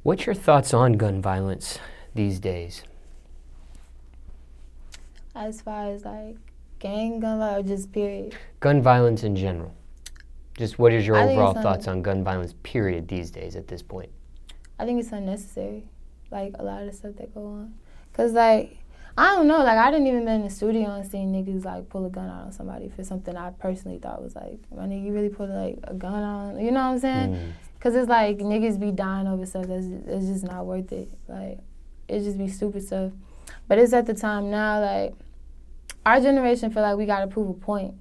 What's your thoughts on gun violence these days? As far as like gun violence, or just period? Gun violence in general. Just what is your overall thoughts on gun violence, period, these days at this point? I think it's unnecessary, like a lot of the stuff that go on. Cause like, I don't know, like I didn't even been in the studio and seen niggas like pull a gun out on somebody for something I personally thought was like, my nigga, you really put like a gun on, you know what I'm saying? Cause it's like niggas be dying over stuff that's just not worth it. Like, it just be stupid stuff. But it's at the time now, like, our generation feel like we gotta prove a point.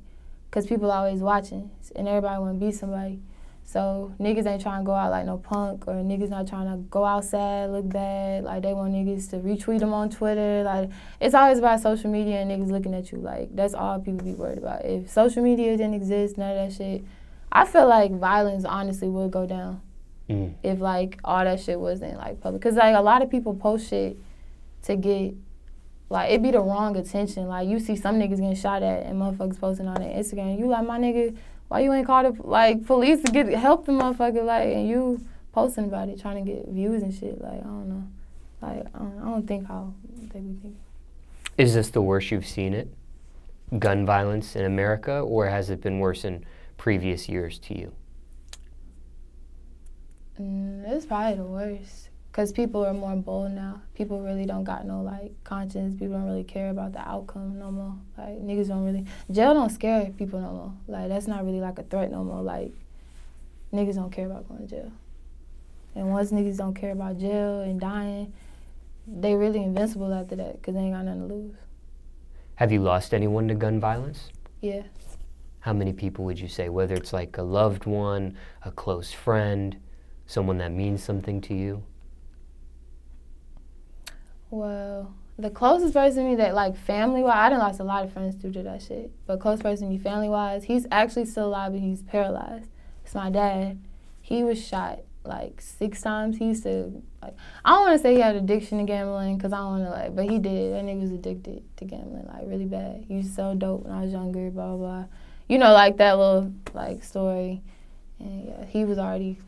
Cause people always watching and everybody wanna be somebody. So niggas ain't trying to go out like no punk, or niggas not trying to go outside, look bad. Like they want niggas to retweet them on Twitter. Like it's always about social media and niggas looking at you. Like that's all people be worried about. If social media didn't exist, none of that shit, I feel like violence honestly would go down. If like all that shit wasn't like public. Cause like a lot of people post shit to get, like it be the wrong attention. Like you see some niggas getting shot at and motherfuckers posting on their Instagram. You like, my nigga, why you ain't called like police to get help the motherfucker, like, and you posting about it trying to get views and shit. Like I don't know, like I don't think how they be thinking. Is this the worst you've seen it, gun violence in America, or has it been worse in previous years to you? It's probably the worst. Because people are more bold now. People really don't got no, like, conscience. People don't really care about the outcome no more. Like, niggas don't really... Jail don't scare people no more. Like, that's not really, like, a threat no more. Like, niggas don't care about going to jail. And once niggas don't care about jail and dying, they really invincible after that because they ain't got nothing to lose. Have you lost anyone to gun violence? Yeah. How many people would you say? Whether it's, like, a loved one, a close friend, someone that means something to you? Well, the closest person to me that, like, family-wise, I done lost a lot of friends due to that shit. But close person to me family-wise, he's actually still alive, but he's paralyzed. It's my dad. He was shot, like, 6 times. He used to, like, I don't want to say he had addiction to gambling, because I don't want to, like, but he did. That nigga was addicted to gambling, like, really bad. He used to sell dope when I was younger, blah, blah, blah. You know, like, that little, like, story. And, yeah, he was already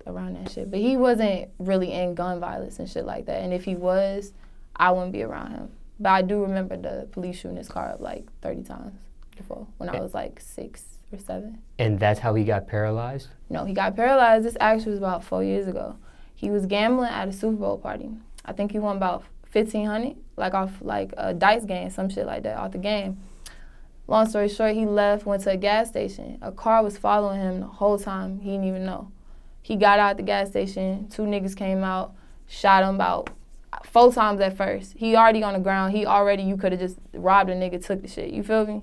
around that shit. But he wasn't really in gun violence and shit like that. And if he was, I wouldn't be around him. But I do remember the police shooting his car up like 30 times before when I was like 6 or 7. And that's how he got paralyzed? No, he got paralyzed. This actually was about 4 years ago. He was gambling at a Super Bowl party. I think he won about $1,500, like off like a dice game, some shit like that, off the game. Long story short, he left, went to a gas station. A car was following him the whole time. He didn't even know. He got out the gas station. 2 niggas came out, shot him about 4 times at first. He already on the ground. You could have just robbed a nigga, took the shit. You feel me?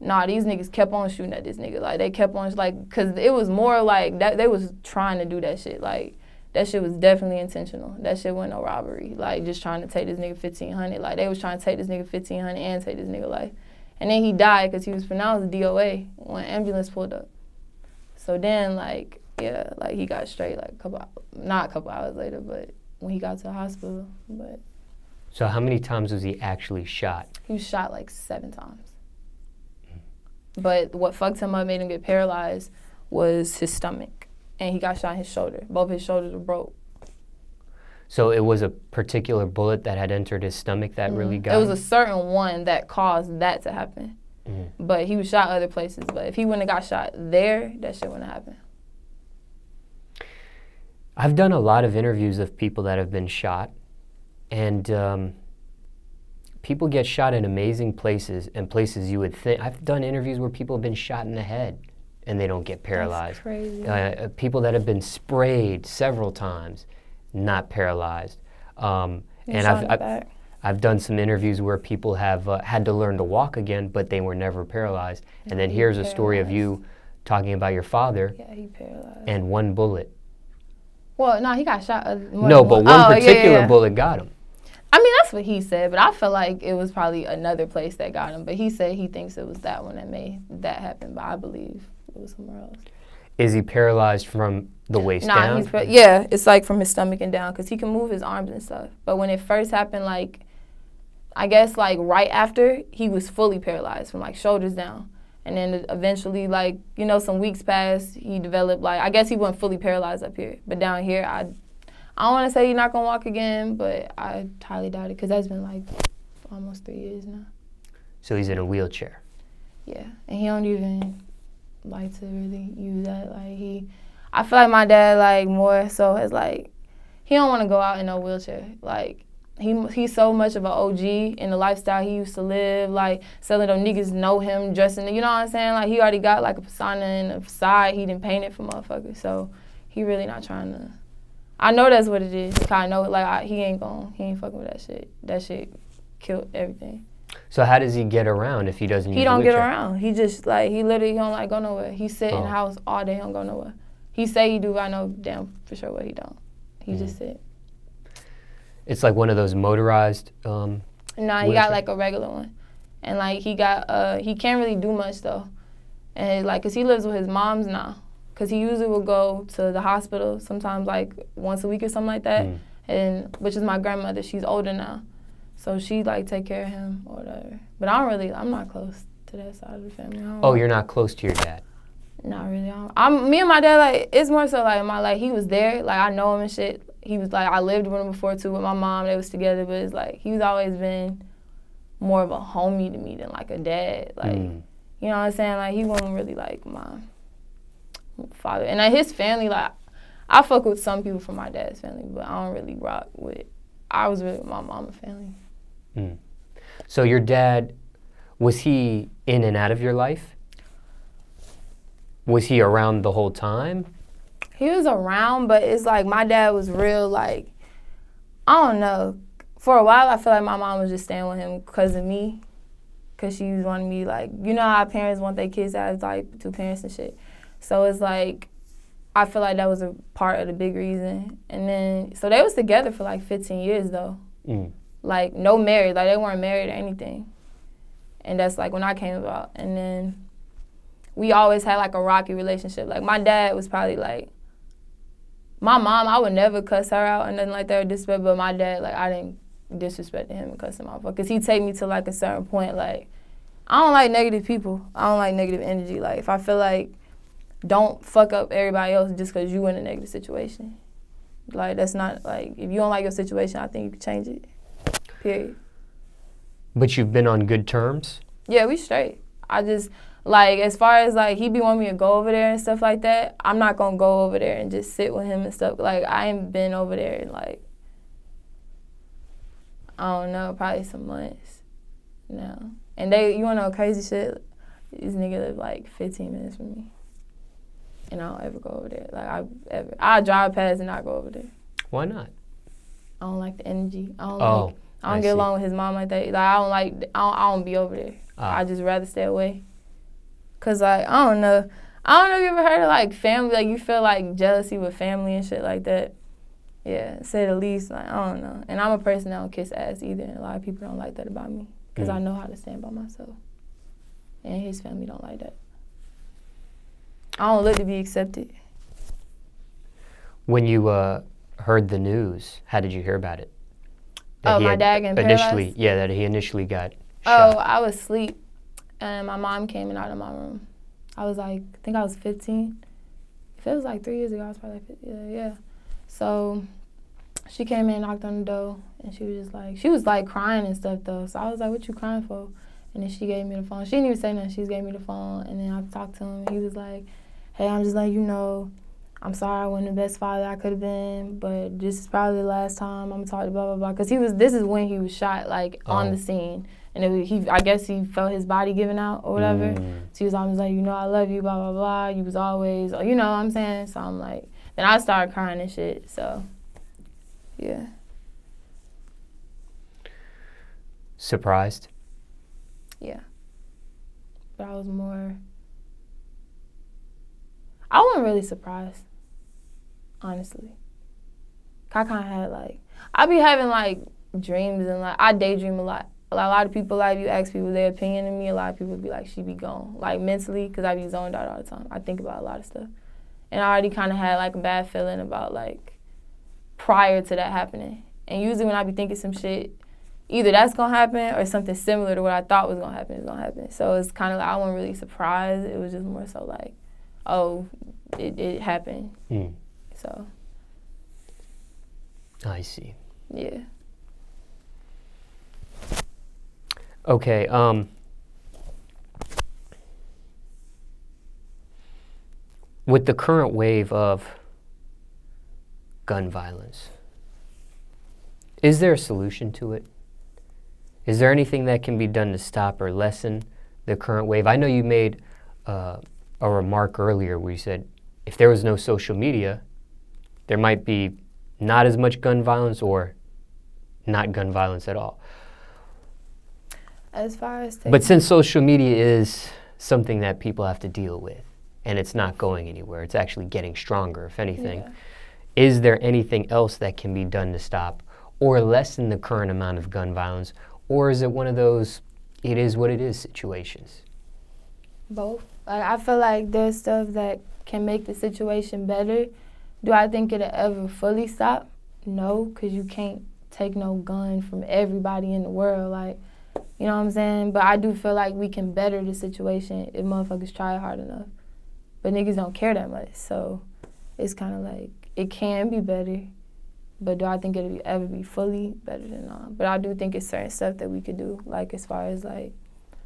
Nah, these niggas kept on shooting at this nigga. Like, they kept on, like, because it was more like that. They was trying to do that shit. Like, that shit was definitely intentional. That shit wasn't no robbery. Like, just trying to take this nigga $1,500. Like, they was trying to take this nigga $1,500 and take this nigga life. And then he died because he was pronounced DOA when ambulance pulled up. So then, like, yeah, like, he got straight, like, not a couple hours later, but when he got to the hospital, but... So how many times was he actually shot? He was shot like 7 times. But what fucked him up, made him get paralyzed, was his stomach. And he got shot in his shoulder. Both his shoulders were broke. So it was a particular bullet that had entered his stomach that really got him? It was a certain one that caused that to happen. But he was shot other places. But if he wouldn't have got shot there, that shit wouldn't have happened. I've done a lot of interviews of people that have been shot, and people get shot in amazing places, and places you would think. I've done interviews where people have been shot in the head and they don't get paralyzed. That's crazy. People that have been sprayed several times, not paralyzed. And I've done some interviews where people have had to learn to walk again, but they were never paralyzed. And then here's a story of you talking about your father. Yeah, he paralyzed. And 1 bullet. Well, no, he got shot. No, but one particular bullet got him. I mean, that's what he said, but I feel like it was probably another place that got him. But he said he thinks it was that one that made that happen, but I believe it was somewhere else. Is he paralyzed from the waist down? Yeah, it's like from his stomach and down, because he can move his arms and stuff. But when it first happened, like, I guess, like, right after, he was fully paralyzed from, like, shoulders down. And then eventually, like, you know, some weeks passed, he developed, like, I guess he wasn't fully paralyzed up here. But down here, I don't want to say he's not going to walk again, but I highly doubt it because that's been like almost 3 years now. So he's in a wheelchair? Yeah, and he don't even like to really use that. Like I feel like my dad like more so is like, he don't want to go out in no wheelchair. Like he's so much of an OG in the lifestyle he used to live. Like selling them niggas know him dressing. You know what I'm saying? Like he already got like a persona and a facade he done painted for motherfuckers. So he really not trying to. I know that's what it is. I know it. Like he ain't fucking with that shit. That shit killed everything. So how does he get around if he doesn't use He don't a wheelchair? get around. He just like he don't like go nowhere. He sit in the house all day. He don't go nowhere. He say he do. I know damn for sure what he don't. He just sit. It's like one of those motorized. Nah, he got like a regular one, and like he can't really do much though, and like cause he lives with his moms now, cause he usually will go to the hospital sometimes like once a week or something like that, and which is my grandmother. She's older now. So she like take care of him or whatever. But I'm not close to that side of the family. You're not close to your dad? Not really. Me and my dad, like, it's more so like he was there. Like I know him and shit. He was like, I lived with him before too with my mom. They was together, but it's like, he's always been more of a homie to me than like a dad. Like, you know what I'm saying? Like he wasn't really like my father. And like his family, like, I fuck with some people from my dad's family, but I don't really rock with, I was really with my mama's family. So your dad, was he in and out of your life? Was he around the whole time? He was around, but it's like my dad was real, like, I don't know. For a while, I feel like my mom was just staying with him because of me. Because she was wanting me, like, you know how parents want their kids to have, like, 2 parents and shit. So it's like, I feel like that was a part of the big reason. And then, so they was together for like 15 years, though. Like, no married. Like, they weren't married or anything. And that's, like, when I came about. And then we always had, like, a rocky relationship. Like, my dad was probably, like, my mom, I would never cuss her out or nothing like that or disrespect, but my dad, like, I didn't disrespect him and cuss him out. Because he'd take me to, like, a certain point, like, I don't like negative people. I don't like negative energy. Like, if I feel like, don't fuck up everybody else just because you in a negative situation. Like, that's not, like, if you don't like your situation, I think you can change it. Period. But you've been on good terms? Yeah, we straight. I just, like, as far as, like, he be wanting me to go over there and stuff like that, I'm not going to go over there and just sit with him and stuff. Like, I ain't been over there in, like, I don't know, probably some months now. And you want to know crazy shit? These niggas live, like, 15 minutes from me. And I don't ever go over there. Like, I drive past and not go over there. Why not? I don't like the energy. I don't get along with his mom like that. Like, I don't be over there. I just rather stay away. Cause like, I don't know if you ever heard of like family, like you feel like jealousy with family and shit like that. Yeah, say the least, like, I don't know. And I'm a person that don't kiss ass either, and a lot of people don't like that about me. Cause I know how to stand by myself. And his family don't like that. I don't look to be accepted. When you heard the news, how did you hear about it? My dad getting paralyzed? Yeah, that he initially got shot. Oh, I was asleep, and my mom came in out of my room. I was like, I think I was 15. If it was like 3 years ago, I was probably like, yeah. So she came in, knocked on the door, and she was like crying and stuff though. So I was like, what you crying for? And then she gave me the phone. She didn't even say nothing. She just gave me the phone, and then I talked to him, and he was like, hey, I'm just letting you know, I'm sorry I wasn't the best father I could have been, but this is probably the last time I'm gonna talk to blah, blah, blah. Because this is when he was shot, like, on the scene. And I guess he felt his body giving out or whatever. So he was always like, you know, I love you, blah, blah, blah. You was always, you know what I'm saying? So I'm like, then I started crying and shit, so, yeah. Surprised? Yeah. But I wasn't really surprised, honestly. I kind of had, like, I be having, like, dreams and, like, I daydream a lot. A lot of people, like, you ask people their opinion of me, a lot of people be like, she be gone. Like, mentally, because I be zoned out all the time. I think about a lot of stuff. And I already kind of had, like, a bad feeling about, like, prior to that happening. And usually when I be thinking some shit, either that's going to happen or something similar to what I thought was going to happen is going to happen. So it's kind of like I wasn't really surprised. It was just more so like, oh, it happened. So. I see. Yeah. Okay. With the current wave of gun violence, is there a solution to it? Is there anything that can be done to stop or lessen the current wave? I know you made a remark earlier where you said if there was no social media, there might be not as much gun violence or not gun violence at all. As far as but since social media is something that people have to deal with, and it's not going anywhere, it's actually getting stronger, if anything, is there anything else that can be done to stop or lessen the current amount of gun violence? Or is it one of those, it is what it is situations? Both. Like, I feel like there's stuff that can make the situation better. Do I think it'll ever fully stop? No, because you can't take no gun from everybody in the world. Like, you know what I'm saying? But I do feel like we can better the situation if motherfuckers try hard enough. But niggas don't care that much, so it's kind of like, it can be better. But do I think it'll ever be fully better than not? But I do think it's certain stuff that we could do, like as far as like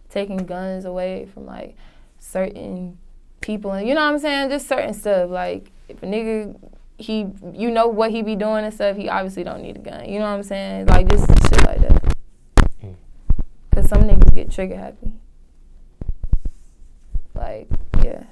taking guns away from like certain people, and you know what I'm saying? Just certain stuff. Like if a nigga, you know what he be doing and stuff, he obviously don't need a gun. You know what I'm saying? Like just shit like that. Cause some niggas get trigger happy. Like, yeah.